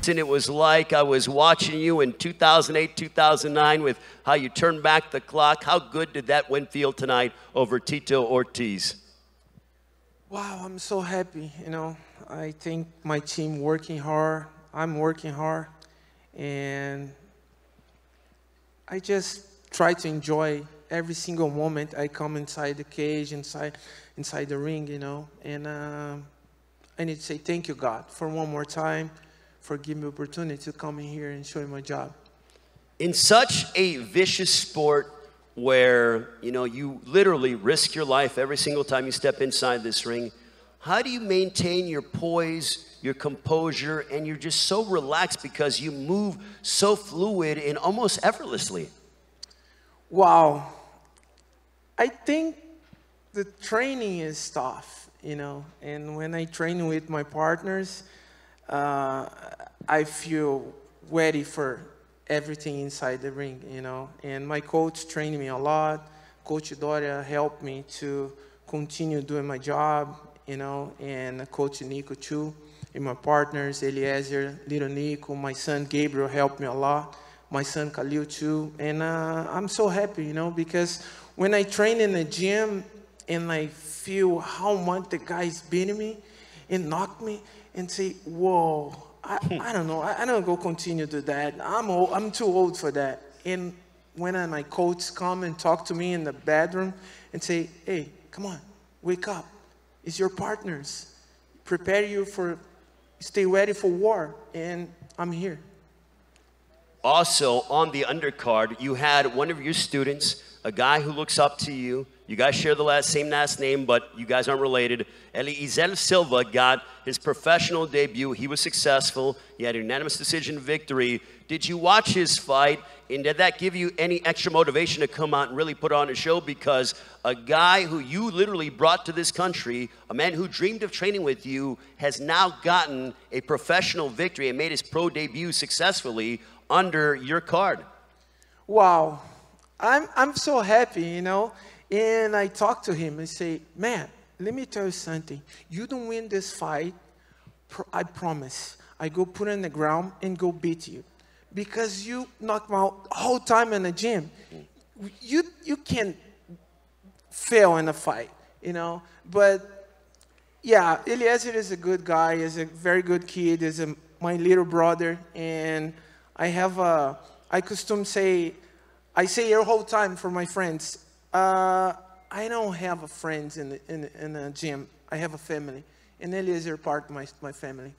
And it was like I was watching you in 2008, 2009 with how you turned back the clock. How good did that win feel tonight over Tito Ortiz? Wow, I'm so happy, you know. I think my team working hard, I'm working hard, and I just try to enjoy every single moment I come inside the cage, inside the ring, you know. And I need to say thank you, God, for one more time, for giving me the opportunity to come in here and show you my job. In such a vicious sport where, you know, you literally risk your life every single time you step inside this ring, how do you maintain your poise, your composure, and you're just so relaxed because you move so fluid and almost effortlessly? Wow. I think the training is tough, you know, and when I train with my partners, I feel ready for everything inside the ring, you know. And my coach trained me a lot. Coach Doria helped me to continue doing my job, you know, and Coach Nico too, and my partners, Eliezer, little Nico, my son Gabriel helped me a lot, my son Khalil too. And I'm so happy, you know, because when I train in the gym and I feel how much the guys beating me and knock me, and say, whoa, I don't know, I don't go continue to that. I'm too old for that. And when my coach come and talk to me in the bedroom and say, hey, come on, wake up. It's your partners. Prepare you for, stay ready for war. And I'm here. Also, on the undercard, you had one of your students, a guy who looks up to you. You guys share the same last name, but you guys aren't related. Eliezer Silva got his professional debut. He was successful. He had a unanimous decision victory. Did you watch his fight, and did that give you any extra motivation to come out and really put on a show? Because a guy who you literally brought to this country, a man who dreamed of training with you, has now gotten a professional victory and made his pro debut successfully under your card. Wow. I'm so happy, you know. And I talk to him and say, man, let me tell you something. You don't win this fight, I promise. I go put on the ground and go beat you. Because you knock me out whole time in the gym. You can't fail in a fight, you know. But yeah, Eliezer is a good guy, is a very good kid, is my little brother. And I custom say, I say your whole time for my friends, I don't have friends in the gym. I have a family. And Eliezer part of my family.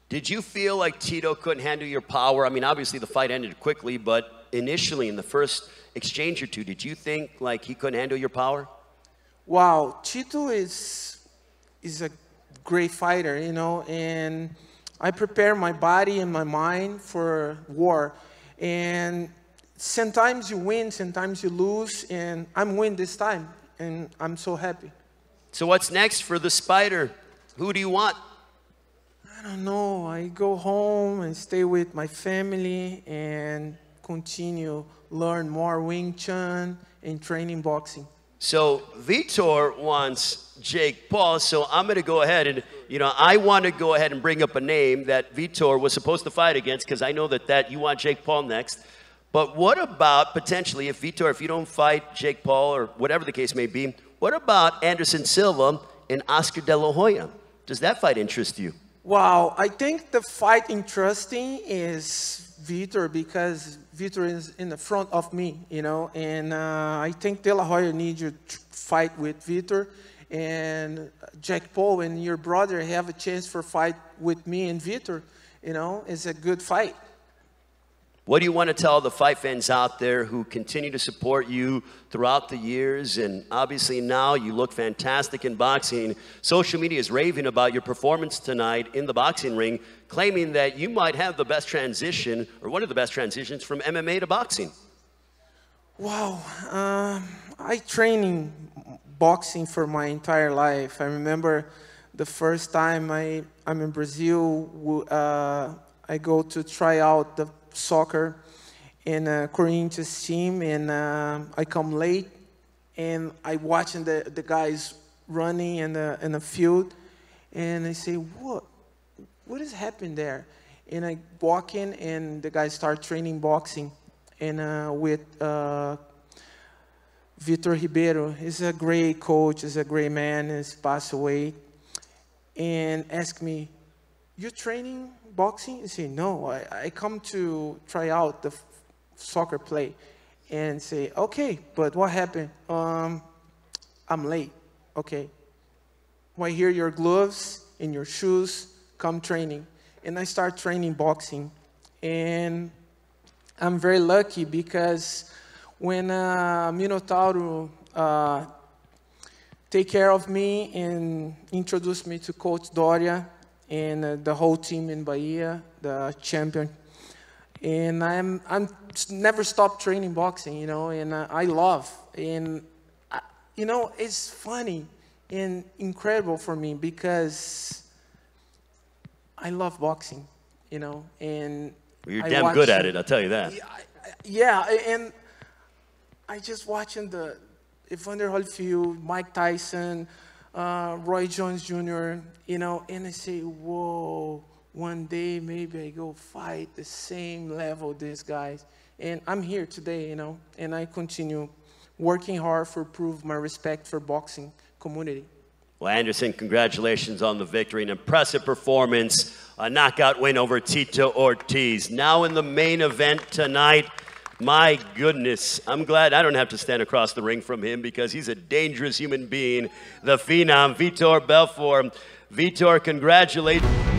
Did you feel like Tito couldn't handle your power? I mean, obviously the fight ended quickly, but initially in the first exchange or two, did you think like he couldn't handle your power? Wow, Tito is a great fighter, you know, and I prepare my body and my mind for war. And sometimes you win, sometimes you lose, and I'm win this time, and I'm so happy. So what's next for the Spider? Who do you want? I don't know. I go home and stay with my family and continue learn more Wing Chun and training boxing. So Vitor wants Jake Paul, so I'm going to go ahead and, you know, I want to go ahead and bring up a name that Vitor was supposed to fight against because I know that you want Jake Paul next. But what about potentially, if Vitor, if you don't fight Jake Paul or whatever the case may be, what about Anderson Silva and Oscar De La Hoya? Does that fight interest you? Wow, I think the fight interesting is Vitor because Vitor is in the front of me, you know, and I think De La Hoya needs you to fight with Vitor, and Jake Paul and your brother have a chance for fight with me and Vitor, you know, it's a good fight. What do you want to tell the fight fans out there who continue to support you throughout the years? And obviously now you look fantastic in boxing. Social media is raving about your performance tonight in the boxing ring, claiming that you might have the best transition, or one of the best transitions from MMA to boxing. Wow, I trained in boxing for my entire life. I remember the first time I'm in Brazil, I go to try out the soccer in a Corinthians team, and I come late, and I watching the guys running in the field, and I say, what is happening there? And I walk in, and the guys start training boxing. And with Vitor Ribeiro, he's a great coach, he's a great man, he's passed away. And ask me, you training boxing? I say, no, I come to try out the soccer play. And say, okay, but what happened? I'm late. Okay. Well, here your gloves and your shoes, come training. And I start training boxing. And I'm very lucky because when Minotauro take care of me and introduced me to Coach Doria and the whole team in Bahia, the champion. And I'm never stopped training boxing, you know, and I love. And, you know, it's funny and incredible for me because I love boxing, you know, and well, you're damn good at it, I'll tell you that. Yeah, and I just watching the Evander Holyfield, Mike Tyson, Roy Jones Jr., you know, and I say, whoa, one day maybe I go fight the same level these guys. And I'm here today, you know, and I continue working hard for prove my respect for boxing community. Well, Anderson, congratulations on the victory. An impressive performance, a knockout win over Tito Ortiz. Now in the main event tonight, my goodness, I'm glad I don't have to stand across the ring from him because he's a dangerous human being. The Phenom, Vitor Belfort. Vitor, congratulations.